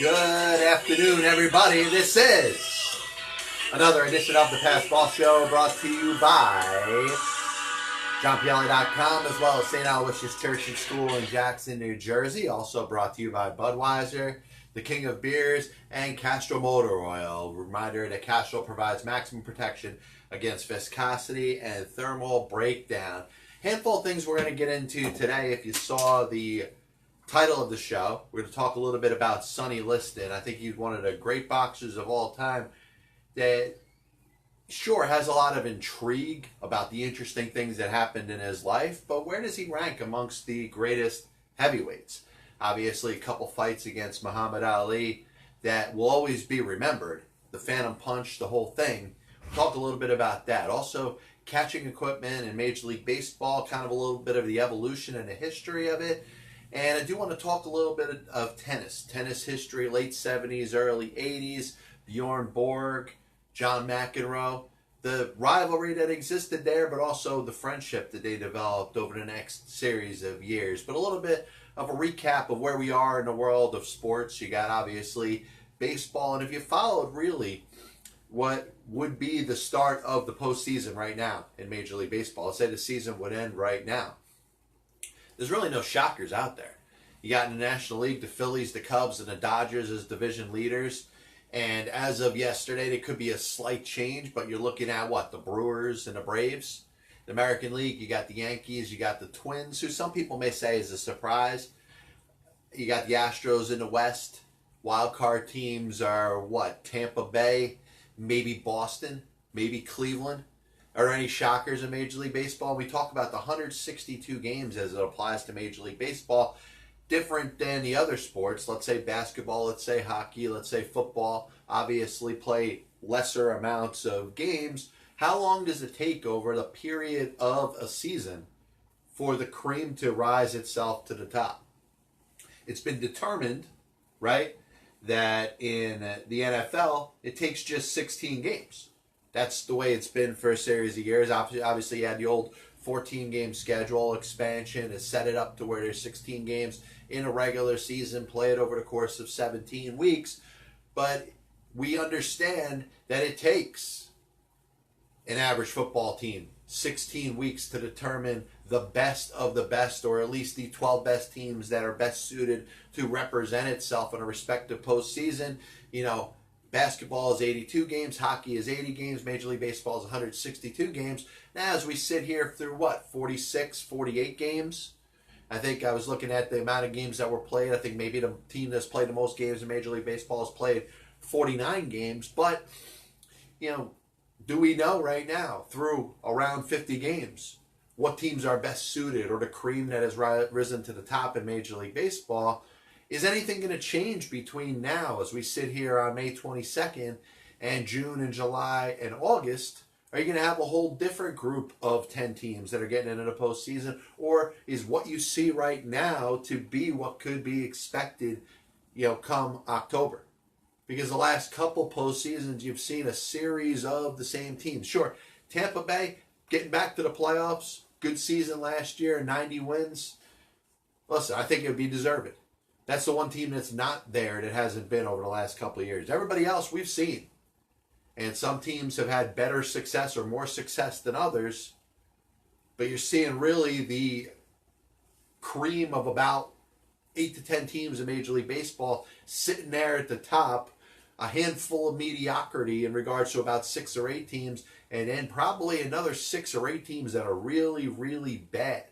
Good afternoon, everybody. This is another edition of the Past Ball Show brought to you by JohnPielli.com as well as St. Aloysius Church and School in Jackson, New Jersey. Also brought to you by Budweiser, the King of Beers, and Castrol Motor Oil. Reminder that Castrol provides maximum protection against viscosity and thermal breakdown. Handful of things we're going to get into today. If you saw the title of the show, we're going to talk a little bit about Sonny Liston. I think he's one of the great boxers of all time that sure has a lot of intrigue about the interesting things that happened in his life, but where does he rank amongst the greatest heavyweights? Obviously, a couple fights against Muhammad Ali that will always be remembered. The Phantom Punch, the whole thing. We'll talk a little bit about that. Also, catching equipment in Major League Baseball, kind of a little bit of the evolution and the history of it. And I do want to talk a little bit of tennis. Tennis history, late 70s, early 80s. Bjorn Borg, John McEnroe. The rivalry that existed there, but also the friendship that they developed over the next series of years. But a little bit of a recap of where we are in the world of sports. You got, obviously, baseball. And if you followed, really, what would be the start of the postseason right now in Major League Baseball, let's say the season would end right now. There's really no shockers out there. You got in the National League, the Phillies, the Cubs, and the Dodgers as division leaders. And as of yesterday, there could be a slight change, but you're looking at what? The Brewers and the Braves. The American League, you got the Yankees, you got the Twins, who some people may say is a surprise. You got the Astros in the West. Wild card teams are what? Tampa Bay, maybe Boston, maybe Cleveland. Are there any shockers in Major League Baseball? We talk about the 162 games as it applies to Major League Baseball. Different than the other sports. Let's say basketball, let's say hockey, let's say football. Obviously play lesser amounts of games. How long does it take over the period of a season for the cream to rise itself to the top? It's been determined, right, that in the NFL, it takes just 16 games. That's the way it's been for a series of years. Obviously, you had the old 14-game schedule expansion to set it up to where there's 16 games in a regular season, play it over the course of 17 weeks. But we understand that it takes an average football team 16 weeks to determine the best of the best, or at least the 12 best teams that are best suited to represent itself in a respective postseason. You know, basketball is 82 games, hockey is 80 games, Major League Baseball is 162 games. Now, as we sit here through what, 46, 48 games? I think I was looking at the amount of games that were played. I think maybe the team that's played the most games in Major League Baseball has played 49 games. But, you know, do we know right now, through around 50 games, what teams are best suited, or the cream that has risen to the top in Major League Baseball? Is anything going to change between now, as we sit here on May 22nd, and June and July and August? Are you going to have a whole different group of 10 teams that are getting into the postseason? Or is what you see right now to be what could be expected, you know, come October? Because the last couple postseasons, you've seen a series of the same teams. Sure, Tampa Bay getting back to the playoffs, good season last year, 90 wins. Listen, I think it would be deserved. That's the one team that's not there that hasn't been over the last couple of years. Everybody else we've seen. And some teams have had better success or more success than others. But you're seeing really the cream of about 8 to 10 teams in Major League Baseball sitting there at the top. A handful of mediocrity in regards to about 6 or 8 teams. And then probably another 6 or 8 teams that are really, really bad.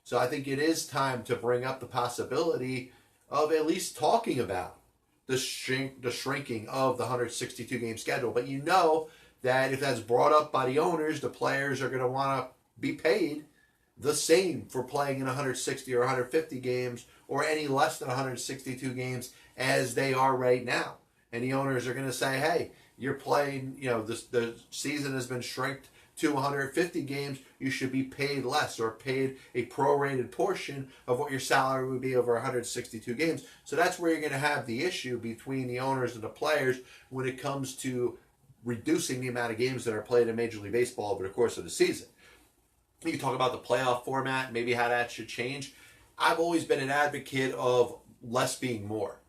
So I think it is time to bring up the possibility of at least talking about the shrinking of the 162-game schedule. But you know that if that's brought up by the owners, the players are going to want to be paid the same for playing in 160 or 150 games or any less than 162 games as they are right now. And the owners are going to say, hey, you're playing, you know, the season has been shrinked to 150 games, you should be paid less, or paid a prorated portion of what your salary would be over 162 games. So that's where you're going to have the issue between the owners and the players when it comes to reducing the amount of games that are played in Major League Baseball over the course of the season. You can talk about the playoff format, maybe how that should change. I've always been an advocate of less being more.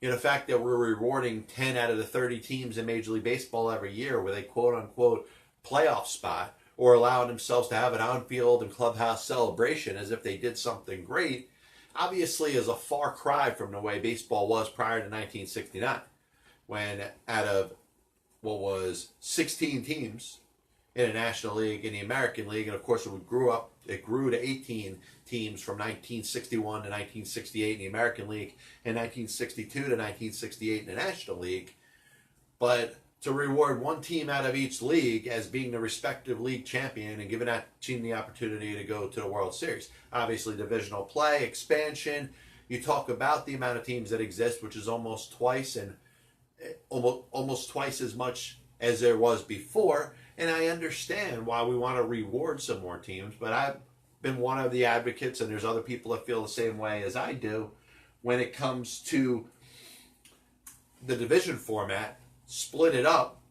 The fact that we're rewarding 10 out of the 30 teams in Major League Baseball every year with a quote-unquote playoff spot, or allowing themselves to have an on-field and clubhouse celebration as if they did something great, obviously is a far cry from the way baseball was prior to 1969, when out of what was 16 teams in the National League, in the American League, and of course it grew to 18 teams from 1961 to 1968 in the American League, and 1962 to 1968 in the National League. But to reward one team out of each league as being the respective league champion and giving that team the opportunity to go to the World Series. Obviously, divisional play, expansion. You talk about the amount of teams that exist, which is almost twice as much as there was before. And I understand why we want to reward some more teams, but I've been one of the advocates, and there's other people that feel the same way as I do, when it comes to the division format. Split it up.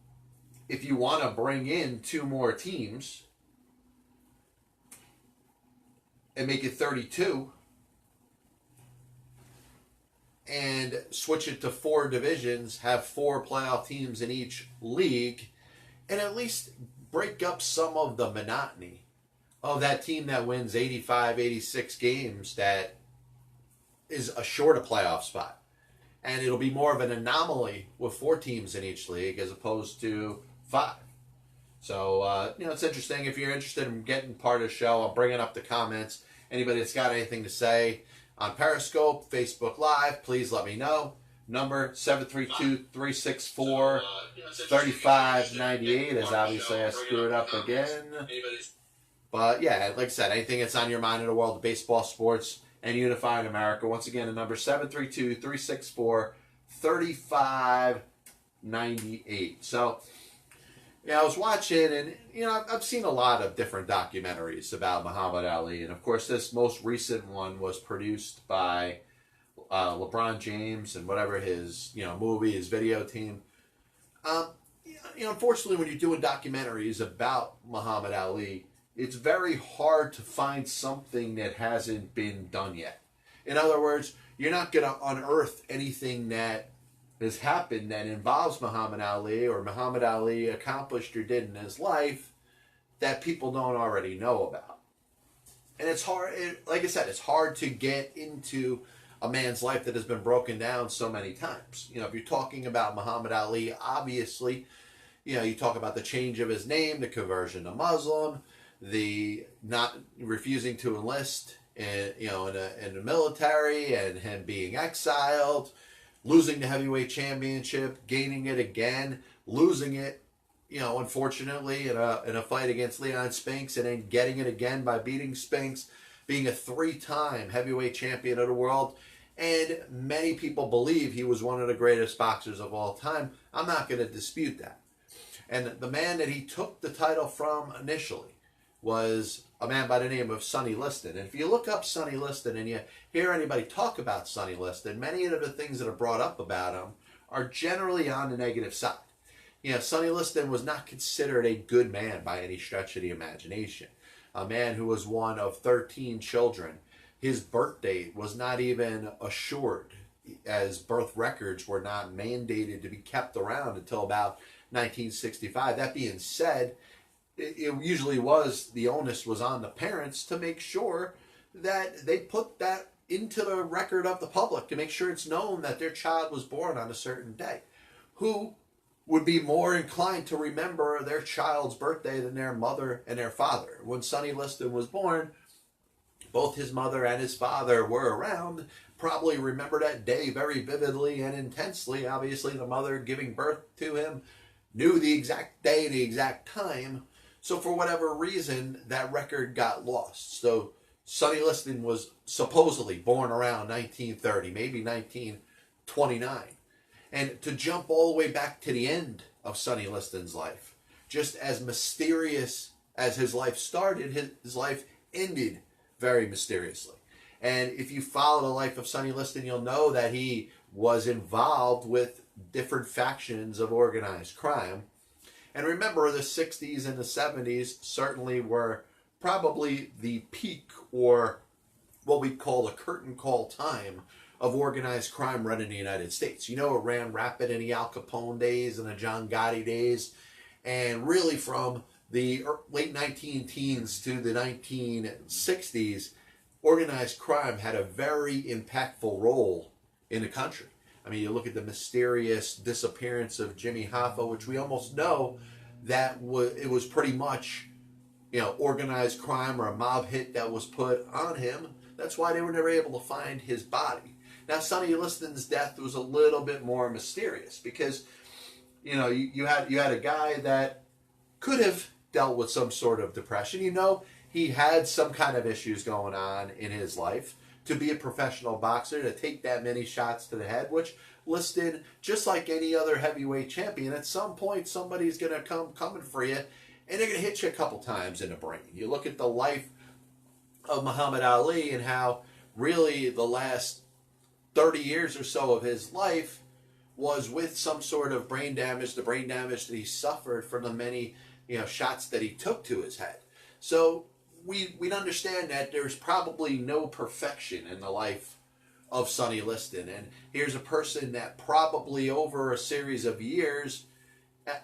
If you want to bring in 2 more teams and make it 32 and switch it to 4 divisions, have 4 playoff teams in each league, and at least break up some of the monotony of that team that wins 85, 86 games that is assured a playoff spot. And it'll be more of an anomaly with 4 teams in each league as opposed to 5. So, it's interesting. If you're interested in getting part of the show, I'm bringing up the comments. Anybody that's got anything to say on Periscope, Facebook Live, please let me know. Number 732-364-3598, as obviously I screwed up again. But yeah, like I said, anything that's on your mind in the world of baseball, sports, and unifying America. Once again, the number 732-364-3598. So, I was watching, and I've seen a lot of different documentaries about Muhammad Ali, and of course, this most recent one was produced by LeBron James and whatever his movie, his video team. Unfortunately, when you're doing documentaries about Muhammad Ali, it's very hard to find something that hasn't been done yet. In other words, you're not going to unearth anything that has happened that involves Muhammad Ali or Muhammad Ali accomplished or did in his life that people don't already know about. And it's hard, like I said, it's hard to get into a man's life that has been broken down so many times. If you're talking about Muhammad Ali, obviously, you talk about the change of his name, the conversion to Muslim, the not refusing to enlist in the military, and him being exiled, losing the heavyweight championship, gaining it again, losing it, unfortunately in a fight against Leon Spinks, and then getting it again by beating Spinks, being a 3-time heavyweight champion of the world. And many people believe he was one of the greatest boxers of all time. I'm not going to dispute that. And the man that he took the title from initially was a man by the name of Sonny Liston. And if you look up Sonny Liston and you hear anybody talk about Sonny Liston, many of the things that are brought up about him are generally on the negative side. Sonny Liston was not considered a good man by any stretch of the imagination. A man who was one of 13 children. His birth date was not even assured, as birth records were not mandated to be kept around until about 1965. That being said, it usually was, the onus was on the parents to make sure that they put that into the record of the public, to make sure it's known that their child was born on a certain day. Who would be more inclined to remember their child's birthday than their mother and their father? When Sonny Liston was born, both his mother and his father were around, probably remember that day very vividly and intensely. Obviously, the mother giving birth to him knew the exact day, the exact time. So for whatever reason, that record got lost. So Sonny Liston was supposedly born around 1930, maybe 1929. And to jump all the way back to the end of Sonny Liston's life, just as mysterious as his life started, his life ended very mysteriously. And if you follow the life of Sonny Liston, you'll know that he was involved with different factions of organized crime. And remember, the 60s and the 70s certainly were probably the peak, or what we call a curtain call time, of organized crime run in the United States. You know, it ran rapid in the Al Capone days and the John Gotti days, and really from the late 19 teens to the 1960s, organized crime had a very impactful role in the country. I mean, you look at the mysterious disappearance of Jimmy Hoffa, which we almost know that it was pretty much, you know, organized crime or a mob hit that was put on him. That's why they were never able to find his body. Now, Sonny Liston's death was a little bit more mysterious because, you know, you had a guy that could have dealt with some sort of depression. You know, he had some kind of issues going on in his life. To be a professional boxer, to take that many shots to the head, which Liston, just like any other heavyweight champion, at some point somebody's going to coming for you, and they're going to hit you a couple times in the brain. You look at the life of Muhammad Ali and how really the last 30 years or so of his life was with some sort of brain damage, the brain damage that he suffered from the many, you know, shots that he took to his head. So we'd understand that there's probably no perfection in the life of Sonny Liston. And here's a person that probably over a series of years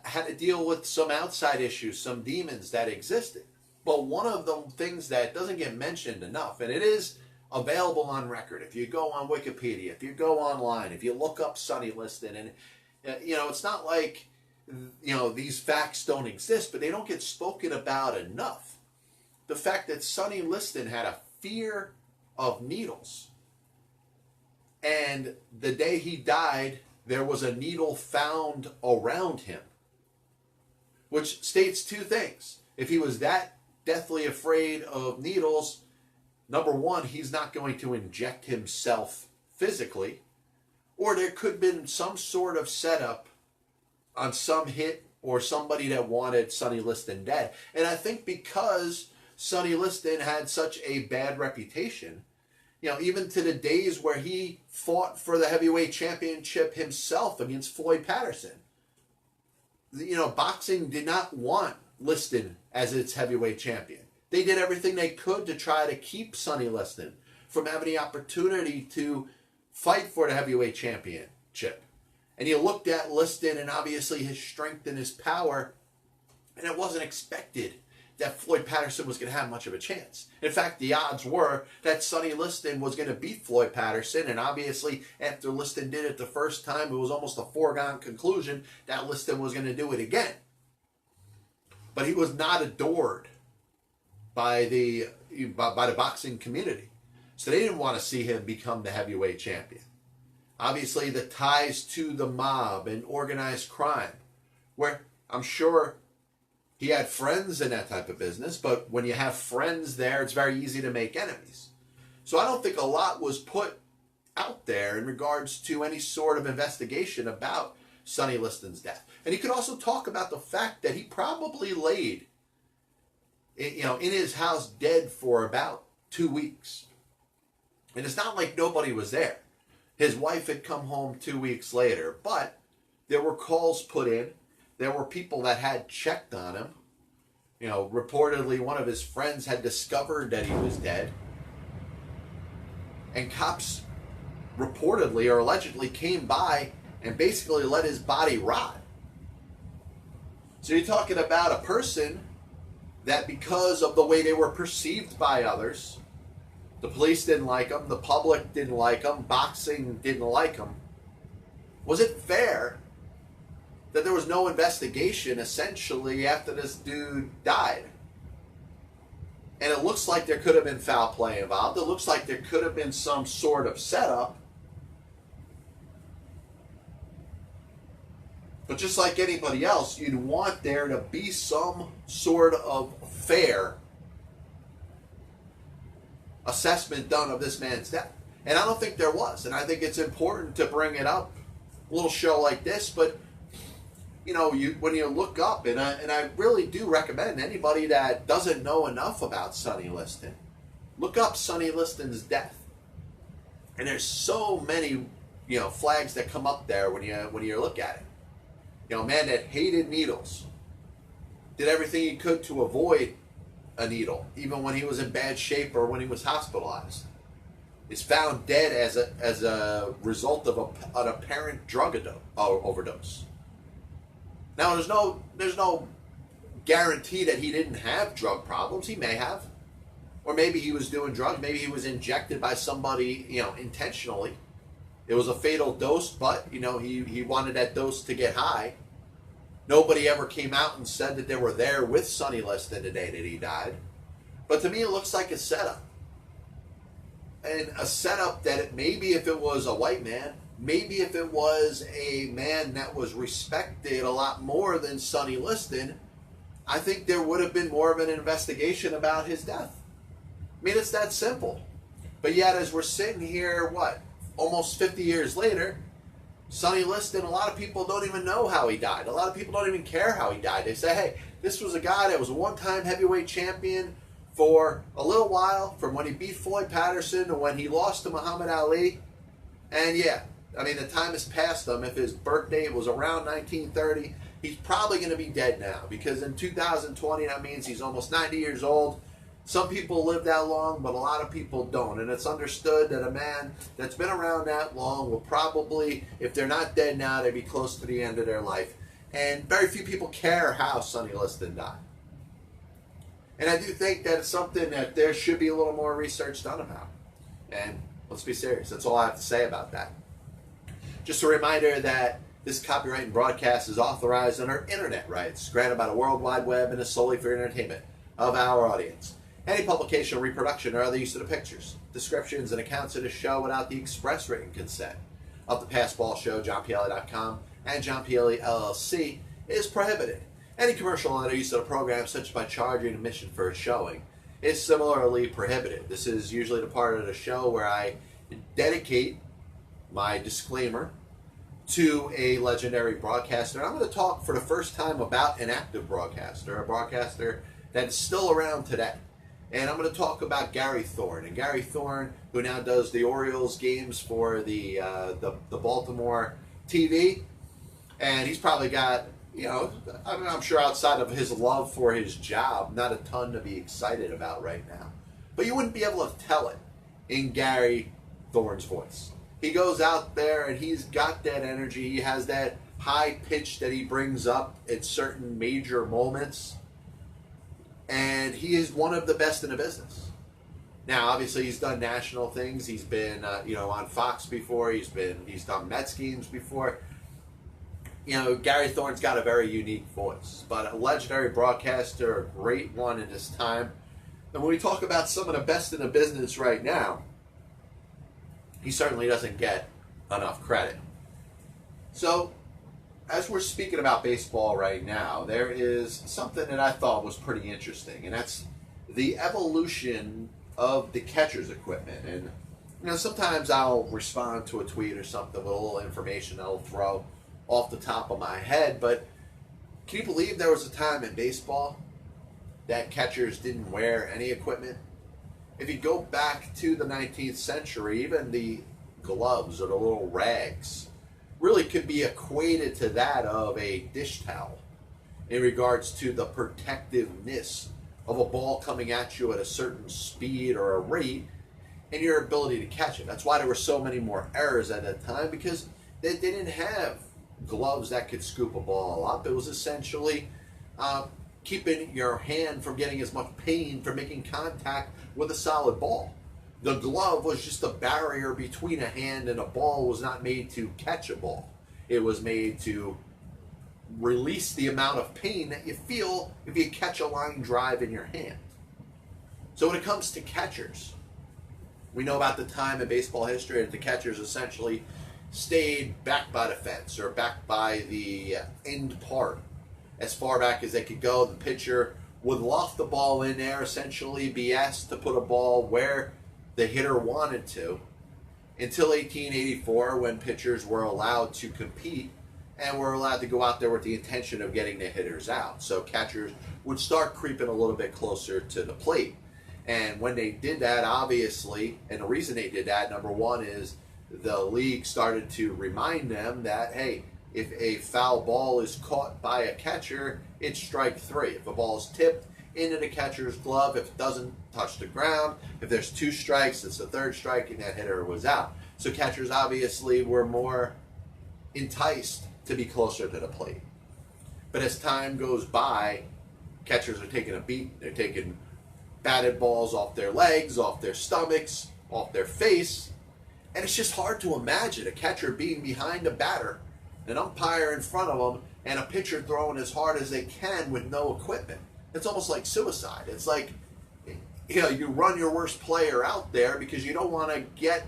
had to deal with some outside issues, some demons that existed. But one of the things that doesn't get mentioned enough, and it is available on record, if you go on Wikipedia, if you go online, if you look up Sonny Liston, and you know, it's not like, you know, these facts don't exist, but they don't get spoken about enough. The fact that Sonny Liston had a fear of needles. And the day he died, there was a needle found around him. Which states two things. If he was that deathly afraid of needles, number one, he's not going to inject himself physically. Or there could have been some sort of setup on some hit or somebody that wanted Sonny Liston dead. And I think because Sonny Liston had such a bad reputation, you know, even to the days where he fought for the heavyweight championship himself against Floyd Patterson. You know, boxing did not want Liston as its heavyweight champion. They did everything they could to try to keep Sonny Liston from having the opportunity to fight for the heavyweight championship. And you looked at Liston and obviously his strength and his power, and it wasn't expected that Floyd Patterson was going to have much of a chance. In fact, the odds were that Sonny Liston was going to beat Floyd Patterson, and obviously after Liston did it the first time, it was almost a foregone conclusion that Liston was going to do it again. But he was not adored by the boxing community. So they didn't want to see him become the heavyweight champion. Obviously, the ties to the mob and organized crime, where I'm sure he had friends in that type of business, but when you have friends there, it's very easy to make enemies. So I don't think a lot was put out there in regards to any sort of investigation about Sonny Liston's death. And he could also talk about the fact that he probably laid, you know, in his house dead for about 2 weeks. And it's not like nobody was there. His wife had come home 2 weeks later, but there were calls put in. There were people that had checked on him. You know, reportedly one of his friends had discovered that he was dead. And cops reportedly or allegedly came by and basically let his body rot. So you're talking about a person that because of the way they were perceived by others, the police didn't like them, the public didn't like them, boxing didn't like them. Was it fair that there was no investigation essentially after this dude died? And it looks like there could have been foul play involved. It looks like there could have been some sort of setup. But just like anybody else, you'd want there to be some sort of fair assessment done of this man's death. And I don't think there was. And I think it's important to bring it up. A little show like this, but you know, when you look up, and I really do recommend anybody that doesn't know enough about Sonny Liston, look up Sonny Liston's death. And there's so many, you know, flags that come up there when you look at it. You know, a man that hated needles, did everything he could to avoid a needle, even when he was in bad shape or when he was hospitalized. is found dead as a result of an apparent drug overdose. Now, there's no guarantee that he didn't have drug problems. He may have, or maybe he was doing drugs. Maybe he was injected by somebody, intentionally. It was a fatal dose, but he wanted that dose to get high. Nobody ever came out and said that they were there with Sonny Liston the day that he died. But to me, it looks like a setup. And a setup that maybe if it was a white man, maybe if it was a man that was respected a lot more than Sonny Liston, I think there would have been more of an investigation about his death. I mean, it's that simple. But yet, as we're sitting here, almost 50 years later, Sonny Liston, a lot of people don't even know how he died. A lot of people don't even care how he died. They say, hey, this was a guy that was a one-time heavyweight champion for a little while, from when he beat Floyd Patterson to when he lost to Muhammad Ali. And yeah, I mean, the time has passed him. If his birthday was around 1930, he's probably going to be dead now, because in 2020, that means he's almost 90 years old. Some people live that long, but a lot of people don't. And it's understood that a man that's been around that long will probably, if they're not dead now, they'd be close to the end of their life. And very few people care how Sonny Liston died. And I do think that it's something that there should be a little more research done about. And let's be serious. That's all I have to say about that. Just a reminder that this copyright and broadcast is authorized under internet rights granted by the World Wide Web and is solely for entertainment of our audience. Any publication, reproduction, or other use of the pictures, descriptions, and accounts of the show without the express written consent of the Past Ball Show, JohnPielli.com, and John Pielli, LLC, is prohibited. Any commercial or other use of the program, such as by charging admission for a showing, is similarly prohibited. This is usually the part of the show where I dedicate my disclaimer to a legendary broadcaster. I'm going to talk for the first time about an active broadcaster, a broadcaster that is still around today. And I'm going to talk about Gary Thorne. And Gary Thorne, who now does the Orioles games for the Baltimore TV. And he's probably got, I'm sure outside of his love for his job, not a ton to be excited about right now. But you wouldn't be able to tell it in Gary Thorne's voice. He goes out there and he's got that energy. He has that high pitch that he brings up at certain major moments. And he is one of the best in the business. Now, obviously, he's done national things. He's been, on Fox before. He's done Mets games before. Gary Thorne's got a very unique voice, but a legendary broadcaster, a great one in his time. And when we talk about some of the best in the business right now, he certainly doesn't get enough credit. So, as we're speaking about baseball right now, there is something that I thought was pretty interesting, and that's the evolution of the catcher's equipment. And sometimes I'll respond to a tweet or something with a little information that I'll throw off the top of my head, but can you believe there was a time in baseball that catchers didn't wear any equipment? If you go back to the 19th century, even the gloves or the little rags really could be equated to that of a dish towel in regards to the protectiveness of a ball coming at you at a certain speed or a rate and your ability to catch it. That's why there were so many more errors at that time, because they didn't have gloves that could scoop a ball up. It was essentially keeping your hand from getting as much pain from making contact with a solid ball. The glove was just a barrier between a hand and a ball. Was not made to catch a ball. It was made to release the amount of pain that you feel if you catch a line drive in your hand. So when it comes to catchers, we know about the time in baseball history that the catchers essentially stayed back by the fence or back by the end part. As far back as they could go, the pitcher would loft the ball in there, essentially be asked to put a ball where the hitter wanted to, until 1884, when pitchers were allowed to compete and were allowed to go out there with the intention of getting the hitters out. So catchers would start creeping a little bit closer to the plate. And when they did that, obviously, and the reason they did that, number one, is the league started to remind them that, hey, if a foul ball is caught by a catcher, it's strike three. If a ball is tipped, into the catcher's glove. If it doesn't touch the ground, if there's 2 strikes, it's the 3rd strike, and that hitter was out. So catchers obviously were more enticed to be closer to the plate. But as time goes by, catchers are taking a beat. They're taking batted balls off their legs, off their stomachs, off their face. And it's just hard to imagine a catcher being behind a batter, an umpire in front of them, and a pitcher throwing as hard as they can with no equipment. It's almost like suicide. It's like, you run your worst player out there because you don't want to get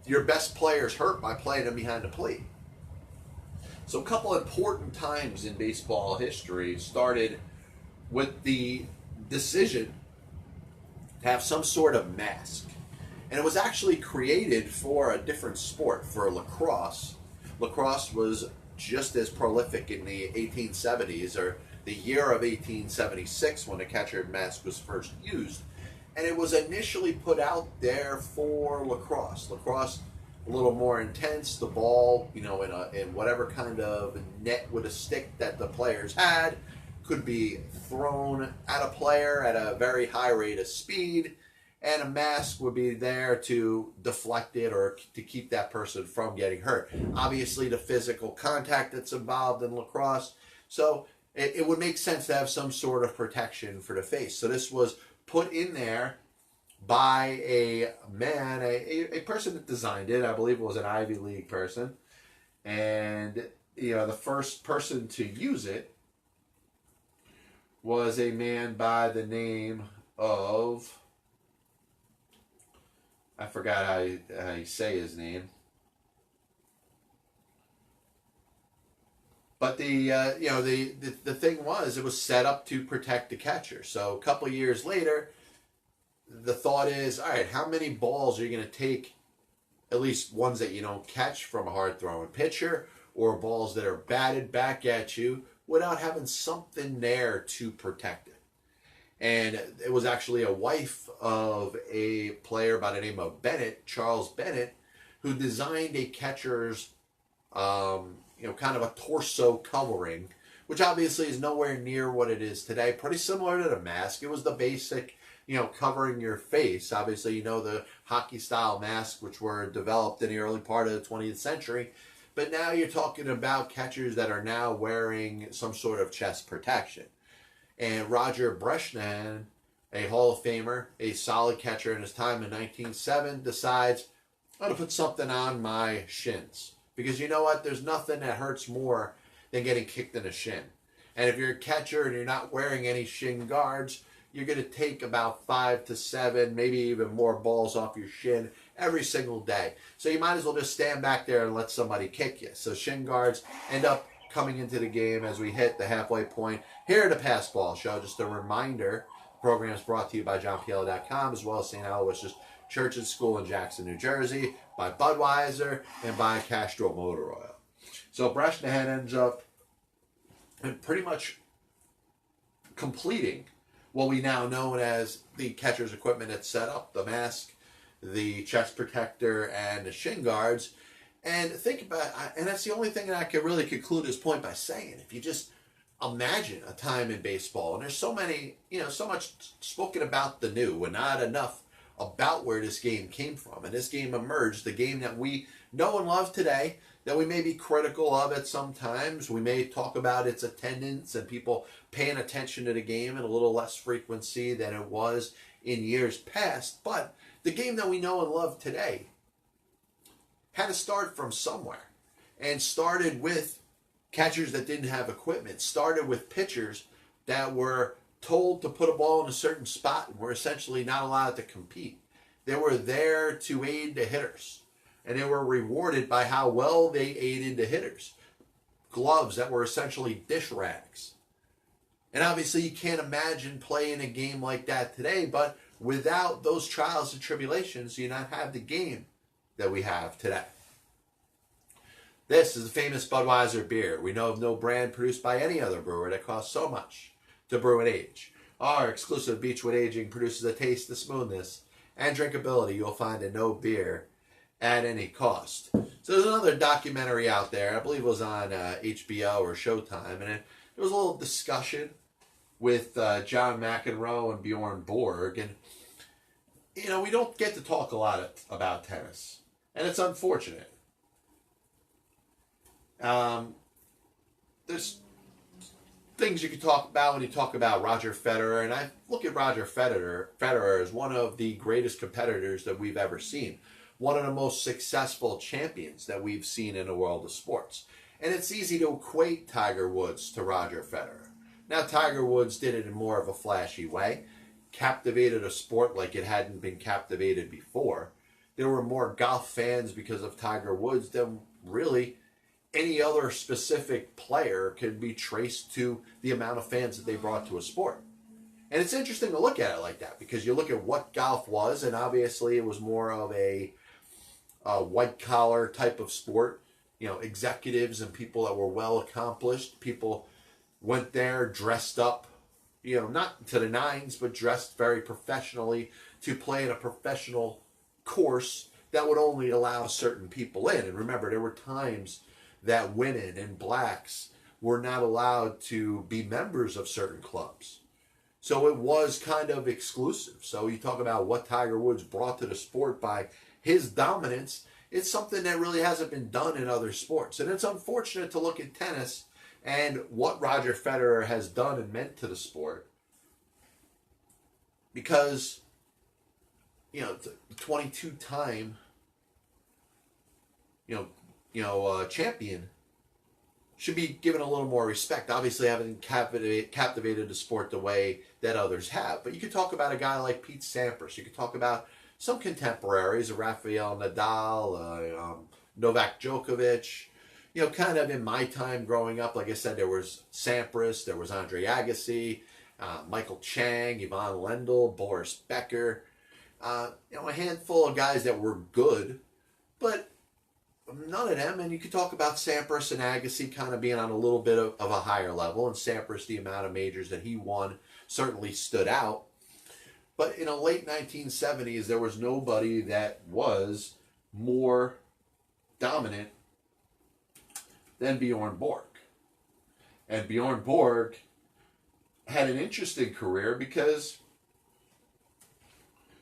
your best players hurt by playing them behind the plate. So a couple important times in baseball history started with the decision to have some sort of mask. And it was actually created for a different sport, for lacrosse. Lacrosse was just as prolific in the 1870s, or the year of 1876, when the catcher mask was first used. And it was initially put out there for lacrosse. Lacrosse, a little more intense. The ball, in whatever kind of net with a stick that the players had, could be thrown at a player at a very high rate of speed, and a mask would be there to deflect it or to keep that person from getting hurt. Obviously, the physical contact that's involved in lacrosse, so it would make sense to have some sort of protection for the face. So this was put in there by a man, a person that designed it. I believe it was an Ivy League person. And, the first person to use it was a man by the name of, I forgot how you say his name. But the thing was, it was set up to protect the catcher. So a couple years later, the thought is, all right, how many balls are you going to take, at least ones that you don't catch from a hard-throwing pitcher, or balls that are batted back at you, without having something there to protect it? And it was actually a wife of a player by the name of Bennett, Charles Bennett, who designed a catcher's, kind of a torso covering, which obviously is nowhere near what it is today. Pretty similar to the mask. It was the basic, covering your face. Obviously, the hockey-style masks, which were developed in the early part of the 20th century. But now you're talking about catchers that are now wearing some sort of chest protection. And Roger Breshnahan, a Hall of Famer, a solid catcher in his time in 1907, decides, I'm going to put something on my shins. Because you know what? There's nothing that hurts more than getting kicked in the shin. And if you're a catcher and you're not wearing any shin guards, you're going to take about 5 to 7, maybe even more balls off your shin every single day. So you might as well just stand back there and let somebody kick you. So shin guards end up coming into the game as we hit the halfway point here at the Pass Ball Show. Just a reminder, the program is brought to you by JohnPiello.com, as well as St. Aloysius Church and School in Jackson, New Jersey, by Budweiser, and by Castro Motor Oil. So Breshnahan ends up pretty much completing what we now know as the catcher's equipment that's set up, the mask, the chest protector, and the shin guards. And think about, and that's the only thing that I can really conclude this point by saying, if you just imagine a time in baseball, and there's so many, so much spoken about the new, and not enough about where this game came from. And this game emerged, the game that we know and love today, that we may be critical of at some times. We may talk about its attendance and people paying attention to the game in a little less frequency than it was in years past. But the game that we know and love today had to start from somewhere, and started with catchers that didn't have equipment, started with pitchers that were told to put a ball in a certain spot and were essentially not allowed to compete. They were there to aid the hitters, and they were rewarded by how well they aided the hitters. Gloves that were essentially dish rags. And obviously you can't imagine playing a game like that today, but without those trials and tribulations, you not have the game that we have today. This is the famous Budweiser beer. We know of no brand produced by any other brewer that costs so much to brew and age. Our exclusive Beechwood aging produces a taste, the smoothness, and drinkability you'll find in no beer at any cost. So there's another documentary out there, I believe it was on HBO or Showtime, and there was a little discussion with John McEnroe and Bjorn Borg. And, you know, we don't get to talk a lot about tennis. And it's unfortunate. There's things you could talk about when you talk about Roger Federer. And I look at Roger Federer as one of the greatest competitors that we've ever seen. One of the most successful champions that we've seen in the world of sports. And it's easy to equate Tiger Woods to Roger Federer. Now, Tiger Woods did it in more of a flashy way, captivated a sport like it hadn't been captivated before. There were more golf fans because of Tiger Woods than really any other specific player can be traced to the amount of fans that they brought to a sport. And it's interesting to look at it like that, because you look at what golf was, and obviously it was more of a white-collar type of sport. You know, executives and people that were well accomplished. People went there dressed up, you know, not to the nines, but dressed very professionally to play in a professional course that would only allow certain people in. And remember, there were times that women and blacks were not allowed to be members of certain clubs. So it was kind of exclusive. So you talk about what Tiger Woods brought to the sport by his dominance. It's something that really hasn't been done in other sports. And it's unfortunate to look at tennis and what Roger Federer has done and meant to the sport. Because, you know, the 22-time, champion should be given a little more respect. Obviously, haven't captivated the sport the way that others have. But you could talk about a guy like Pete Sampras. You could talk about some contemporaries, Rafael Nadal, Novak Djokovic. You know, kind of in my time growing up, like I said, there was Sampras, there was Andre Agassi, Michael Chang, Yvonne Lendl, Boris Becker. A handful of guys that were good, but none of them. And you could talk about Sampras and Agassi kind of being on a little bit of a higher level. And Sampras, the amount of majors that he won certainly stood out. But in the late 1970s, there was nobody that was more dominant than Bjorn Borg. And Bjorn Borg had an interesting career because,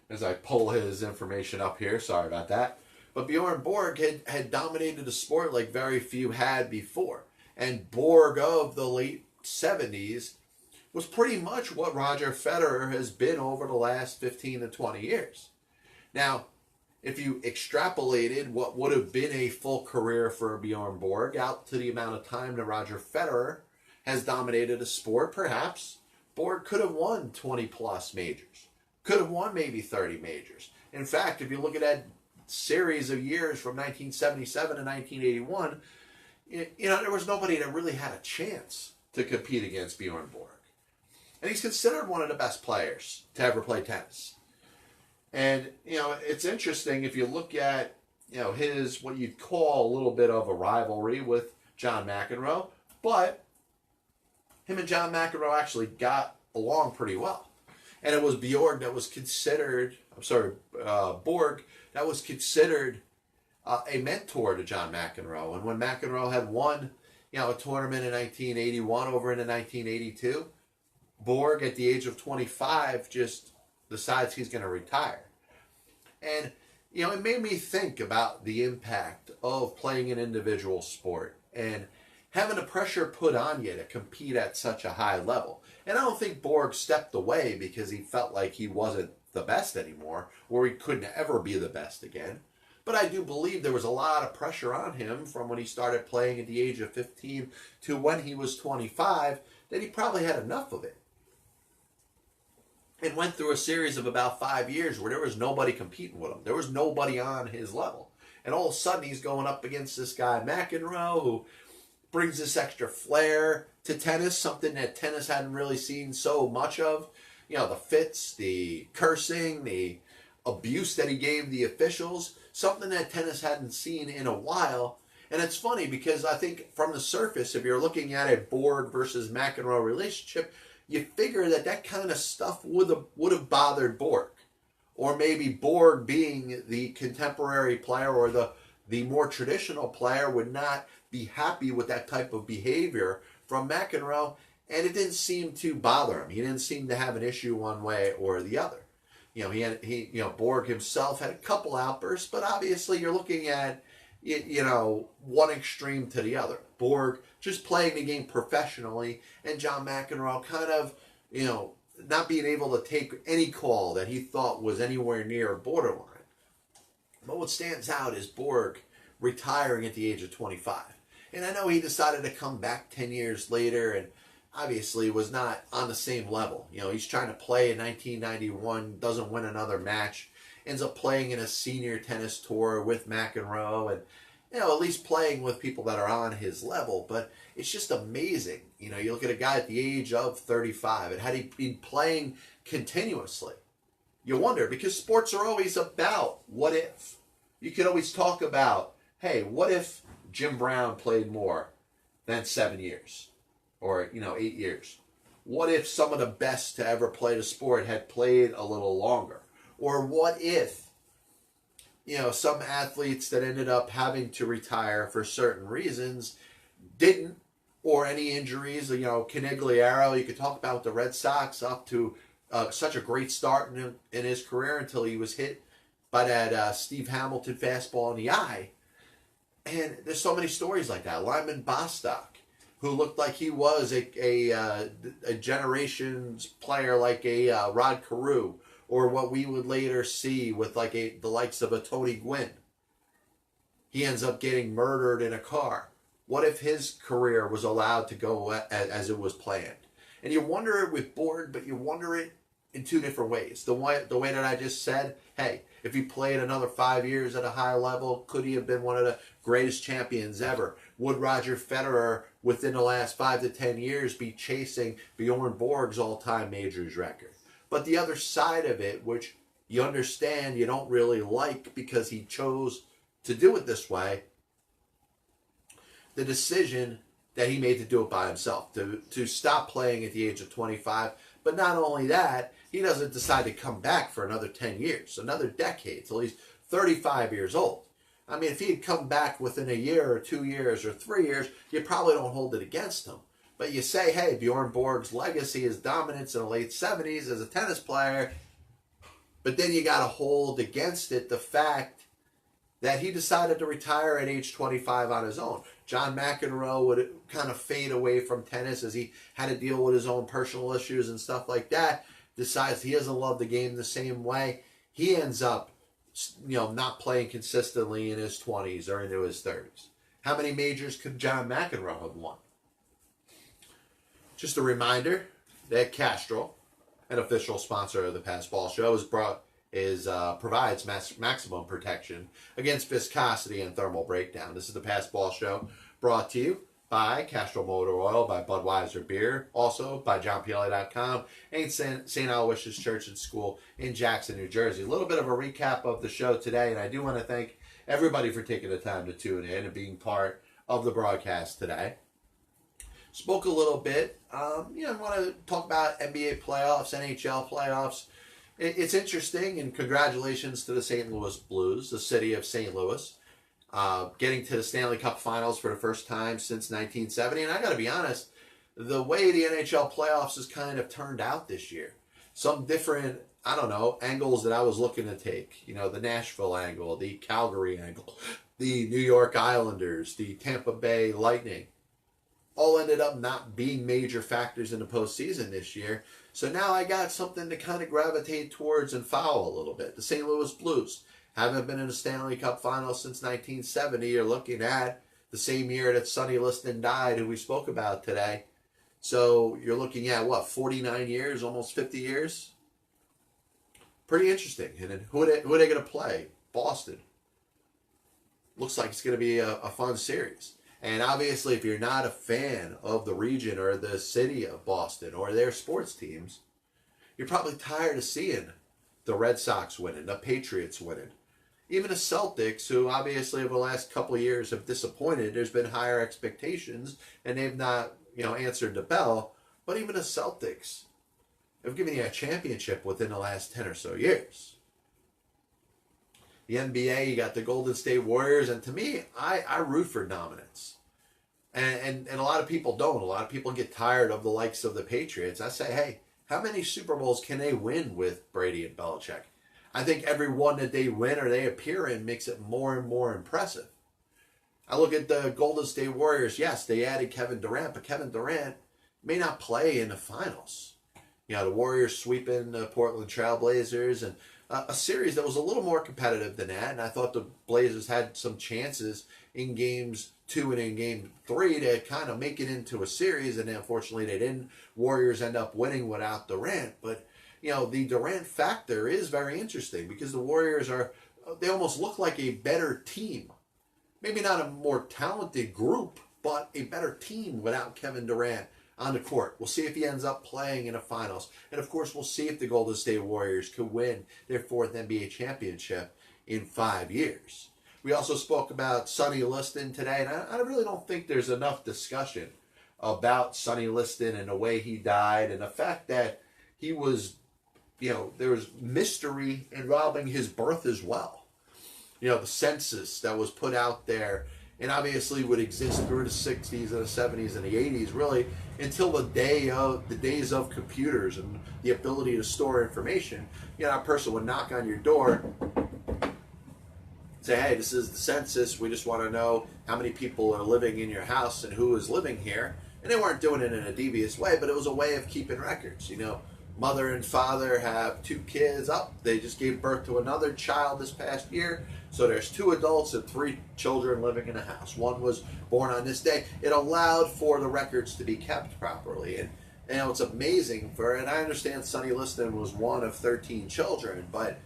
as I pull his information up here, sorry about that, but Bjorn Borg had dominated the sport like very few had before. And Borg of the late 70s was pretty much what Roger Federer has been over the last 15 to 20 years. Now, if you extrapolated what would have been a full career for Bjorn Borg out to the amount of time that Roger Federer has dominated a sport, perhaps Borg could have won 20 plus majors. Could have won maybe 30 majors. In fact, if you look at that series of years from 1977 to 1981, there was nobody that really had a chance to compete against Bjorn Borg. And he's considered one of the best players to ever play tennis. And, it's interesting if you look at, his, what you'd call a little bit of a rivalry with John McEnroe, but him and John McEnroe actually got along pretty well. And it was Borg that was considered a mentor to John McEnroe. And when McEnroe had won, a tournament in 1981 over into 1982, Borg, at the age of 25, just decides he's going to retire. And, it made me think about the impact of playing an individual sport and having the pressure put on you to compete at such a high level. And I don't think Borg stepped away because he felt like he wasn't the best anymore, or he couldn't ever be the best again. But I do believe there was a lot of pressure on him from when he started playing at the age of 15 to when he was 25, that he probably had enough of it. And went through a series of about 5 years where there was nobody competing with him. There was nobody on his level. And all of a sudden he's going up against this guy McEnroe, who brings this extra flair to tennis, something that tennis hadn't really seen so much of. The fits, the cursing, the abuse that he gave the officials, something that tennis hadn't seen in a while. And it's funny because I think from the surface, if you're looking at a Borg versus McEnroe relationship, you figure that kind of stuff would have bothered Borg. Or maybe Borg, being the contemporary player or the more traditional player, would not be happy with that type of behavior from McEnroe. And it didn't seem to bother him. He didn't seem to have an issue one way or the other. Borg himself had a couple outbursts, but obviously you're looking at, one extreme to the other. Borg just playing the game professionally, and John McEnroe kind of, not being able to take any call that he thought was anywhere near borderline. But what stands out is Borg retiring at the age of 25. And I know he decided to come back 10 years later and obviously was not on the same level. He's trying to play in 1991, doesn't win another match, ends up playing in a senior tennis tour with McEnroe and, at least playing with people that are on his level. But it's just amazing. You look at a guy at the age of 35, and had he been playing continuously, you wonder, because sports are always about what if. You could always talk about, hey, what if Jim Brown played more than 7 years? Or, 8 years. What if some of the best to ever play the sport had played a little longer? Or what if, some athletes that ended up having to retire for certain reasons didn't, or any injuries, Canigliaro, you could talk about the Red Sox up to such a great start in his career until he was hit by that Steve Hamilton fastball in the eye. And there's so many stories like that. Lyman Bostock, who looked like he was a generations player like a Rod Carew, or what we would later see with the likes of a Tony Gwynn. He ends up getting murdered in a car. What if his career was allowed to go as it was planned? And you wonder it with Borg, but you wonder it in two different ways. The way that I just said, hey, if he played another 5 years at a high level, could he have been one of the greatest champions ever? Would Roger Federer, within the last 5 to 10 years, be chasing Bjorn Borg's all-time majors record? But the other side of it, which you understand you don't really like because he chose to do it this way, the decision that he made to do it by himself, to stop playing at the age of 25. But not only that, he doesn't decide to come back for another 10 years, another decade, till he's 35 years old. I mean, if he had come back within a year or 2 years or 3 years, you probably don't hold it against him. But you say, hey, Bjorn Borg's legacy is dominance in the late 70s as a tennis player. But then you got to hold against it the fact that he decided to retire at age 25 on his own. John McEnroe would kind of fade away from tennis as he had to deal with his own personal issues and stuff like that. Decides he doesn't love the game the same way. He ends up, not playing consistently in his 20s or into his 30s. How many majors could John McEnroe have won? Just a reminder that Castrol, an official sponsor of the Pass Ball Show, provides maximum protection against viscosity and thermal breakdown. This is the Pass Ball Show, brought to you by Castrol Motor Oil, by Budweiser Beer, also by JohnPielli.com, and St. Aloysius Church and School in Jackson, New Jersey. A little bit of a recap of the show today, and I do want to thank everybody for taking the time to tune in and being part of the broadcast today. Spoke a little bit. I want to talk about NBA playoffs, NHL playoffs. It's interesting, and congratulations to the St. Louis Blues, the city of St. Louis, getting to the Stanley Cup Finals for the first time since 1970. And I got to be honest, the way the NHL playoffs has kind of turned out this year, some different, angles that I was looking to take. The Nashville angle, the Calgary angle, the New York Islanders, the Tampa Bay Lightning, all ended up not being major factors in the postseason this year. So now I got something to kind of gravitate towards and follow a little bit. The St. Louis Blues haven't been in the Stanley Cup Finals since 1970. You're looking at the same year that Sonny Liston died, who we spoke about today. So you're looking at, 49 years, almost 50 years? Pretty interesting. And then who are they going to play? Boston. Looks like it's going to be a fun series. And obviously, if you're not a fan of the region or the city of Boston or their sports teams, you're probably tired of seeing the Red Sox winning, the Patriots winning. Even the Celtics, who obviously over the last couple of years have disappointed, there's been higher expectations, and they've not, answered the bell. But even the Celtics have given you a championship within the last 10 or so years. The NBA, you got the Golden State Warriors, and to me, I root for dominance. And a lot of people don't. A lot of people get tired of the likes of the Patriots. I say, hey, how many Super Bowls can they win with Brady and Belichick? I think every one that they win or they appear in makes it more and more impressive. I look at the Golden State Warriors. Yes, they added Kevin Durant, but Kevin Durant may not play in the finals. You know, the Warriors sweeping the Portland Trailblazers, and a series that was a little more competitive than that. And I thought the Blazers had some chances in games 2 and in game 3 to kind of make it into a series, and unfortunately they didn't. Warriors end up winning without Durant, but you know, the Durant factor is very interesting because the Warriors they almost look like a better team. Maybe not a more talented group, but a better team without Kevin Durant on the court. We'll see if he ends up playing in the finals. And of course, we'll see if the Golden State Warriors could win their 4th NBA championship in 5 years. We also spoke about Sonny Liston today, and I really don't think there's enough discussion about Sonny Liston and the way he died and the fact that he was, you know, there was mystery involving his birth as well. You know, the census that was put out there and obviously would exist through the 60s and the 70s and the 80s, really until the days of computers and the ability to store information. You know, a person would knock on your door, say, hey, this is the census. We just want to know how many people are living in your house and who is living here. And they weren't doing it in a devious way, but it was a way of keeping records. You know, mother and father have 2 kids. They just gave birth to another child this past year. So there's 2 adults and 3 children living in a house. One was born on this day. It allowed for the records to be kept properly. And you know, it's amazing and I understand Sonny Liston was one of 13 children, but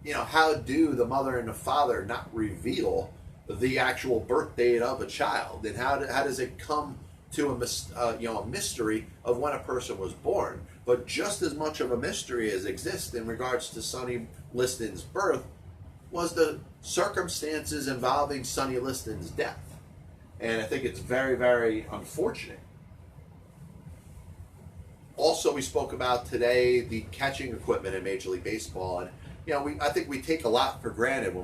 you know, how do the mother and the father not reveal the actual birth date of a child? And how does it come to a mystery of when a person was born? But just as much of a mystery as exists in regards to Sonny Liston's birth was the circumstances involving Sonny Liston's death. And I think it's very, very unfortunate. Also, we spoke about today the catching equipment in Major League Baseball. And you know, I think we take a lot for granted when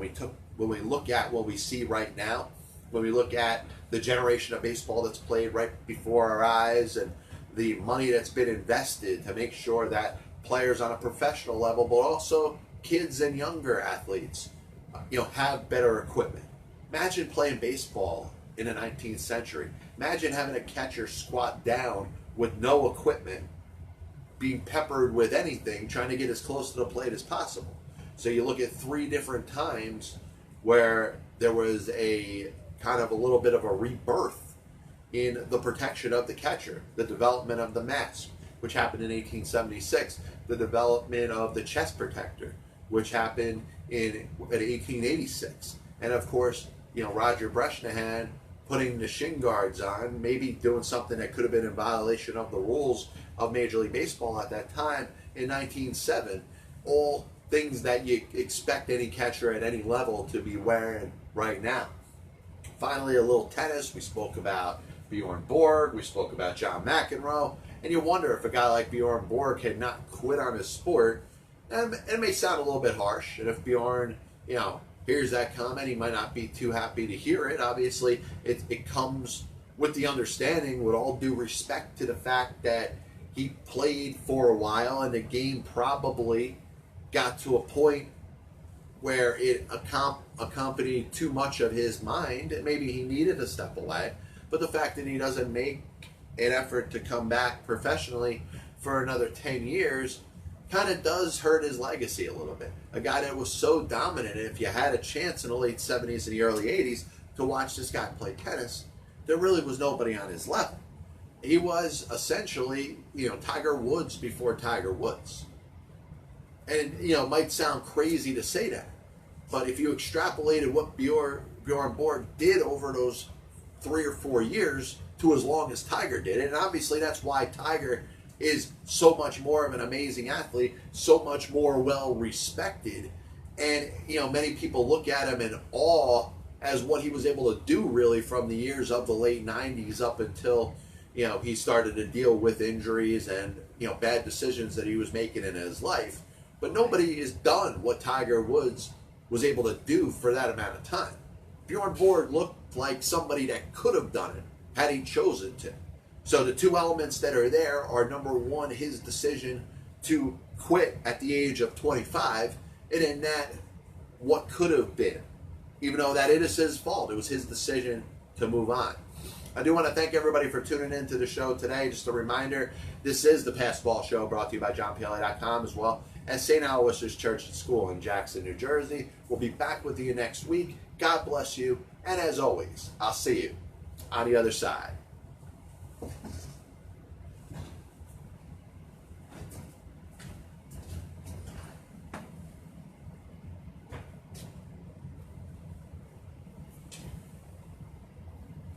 we look at what we see right now, when we look at the generation of baseball that's played right before our eyes and the money that's been invested to make sure that players on a professional level, but also kids and younger athletes, you know, have better equipment. Imagine playing baseball in the 19th century. Imagine having a catcher squat down with no equipment, being peppered with anything, trying to get as close to the plate as possible. So you look at 3 different times where there was a kind of a little bit of a rebirth in the protection of the catcher, the development of the mask, which happened in 1876, the development of the chest protector, which happened in 1886, and of course, you know, Roger Breshnahan putting the shin guards on, maybe doing something that could have been in violation of the rules of Major League Baseball at that time in 1907. All things that you expect any catcher at any level to be wearing right now. Finally, a little tennis. We spoke about Bjorn Borg. We spoke about John McEnroe. And you wonder if a guy like Bjorn Borg had not quit on his sport. And it may sound a little bit harsh. And if Bjorn, you know, hears that comment, he might not be too happy to hear it. Obviously, it comes with the understanding, with all due respect to the fact that he played for a while and the game probably got to a point where it accompanied too much of his mind, and maybe he needed to step away. But the fact that he doesn't make an effort to come back professionally for another 10 years kind of does hurt his legacy a little bit. A guy that was so dominant, and if you had a chance in the late 70s and the early 80s to watch this guy play tennis, there really was nobody on his level. He was essentially, you know, Tiger Woods before Tiger Woods. And, you know, it might sound crazy to say that, but if you extrapolated what Bjorn Borg did over those 3 or 4 years to as long as Tiger did, and obviously that's why Tiger is so much more of an amazing athlete, so much more well respected, and, you know, many people look at him in awe as what he was able to do really from the years of the late 90s up until, you know, he started to deal with injuries and, you know, bad decisions that he was making in his life. But nobody has done what Tiger Woods was able to do for that amount of time. Bjorn Borg looked like somebody that could have done it had he chosen to. So the two elements that are there are, number one, his decision to quit at the age of 25, and in that, what could have been. Even though that it is his fault, it was his decision to move on. I do want to thank everybody for tuning in to the show today. Just a reminder, this is the Pass Ball Show, brought to you by JohnPLA.com, as well as St. Aloysius Church and School in Jackson, New Jersey. We'll be back with you next week. God bless you, and as always, I'll see you on the other side.